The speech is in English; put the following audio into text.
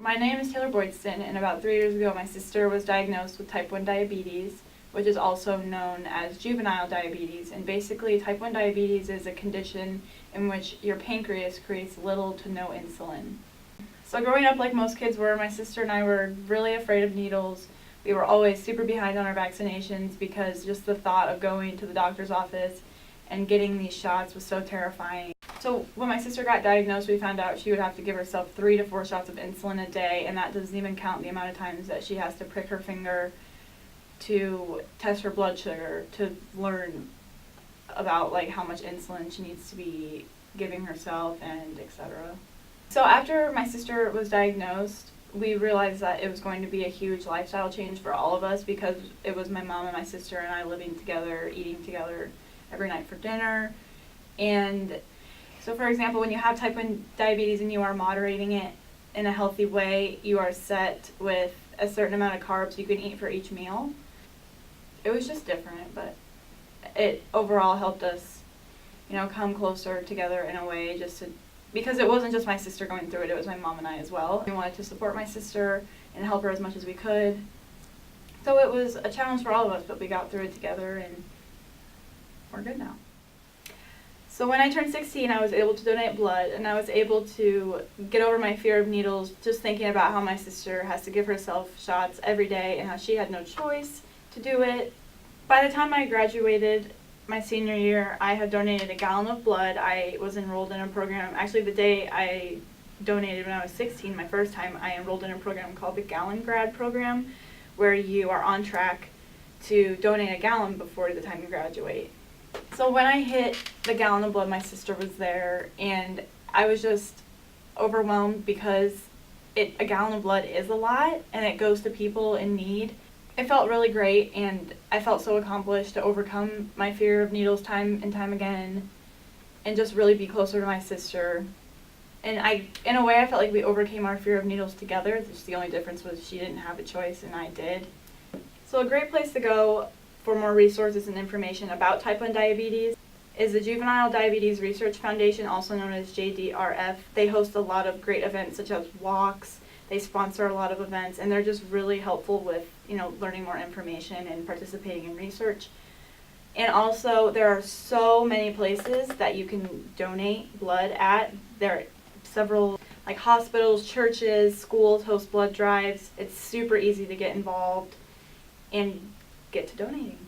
My name is Taylor Boydston, and about 3 years ago my sister was diagnosed with type 1 diabetes, which is also known as juvenile diabetes. And basically type 1 diabetes is a condition in which your pancreas creates little to no insulin. So growing up, like most kids were, my sister and I were really afraid of needles. We were always super behind on our vaccinations because just the thought of going to the doctor's office and getting these shots was so terrifying. So when my sister got diagnosed, we found out she would have to give herself 3 to 4 shots of insulin a day, and that doesn't even count the amount of times that she has to prick her finger to test her blood sugar to learn about like how much insulin she needs to be giving herself and etc. So after my sister was diagnosed, we realized that it was going to be a huge lifestyle change for all of us because it was my mom and my sister and I living together, eating together every night for dinner. And so for example, when you have type 1 diabetes and you are moderating it in a healthy way, you are set with a certain amount of carbs you can eat for each meal. It was just different, but it overall helped us, come closer together in a way because it wasn't just my sister going through it, it was my mom and I as well. We wanted to support my sister and help her as much as we could. So it was a challenge for all of us, but we got through it together and we're good now. So when I turned 16, I was able to donate blood, and I was able to get over my fear of needles just thinking about how my sister has to give herself shots every day and how she had no choice to do it. By the time I graduated my senior year, I had donated a gallon of blood. I was enrolled in a program. Actually, the day I donated when I was 16, my first time, I enrolled in a program called the Gallon Grad program, where you are on track to donate a gallon before the time you graduate. So when I hit the gallon of blood, my sister was there, and I was just overwhelmed because a gallon of blood is a lot, and it goes to people in need. It felt really great, and I felt so accomplished to overcome my fear of needles time and time again, and just really be closer to my sister. And in a way, I felt like we overcame our fear of needles together. Just the only difference was she didn't have a choice, and I did. So a great place to go for more resources and information about type 1 diabetes is the Juvenile Diabetes Research Foundation, also known as JDRF. They host a lot of great events such as walks. They sponsor a lot of events, and they're just really helpful with learning more information and participating in research. And also there are so many places that you can donate blood at. There are several hospitals, churches, schools host blood drives. It's super easy to get involved and get to donating.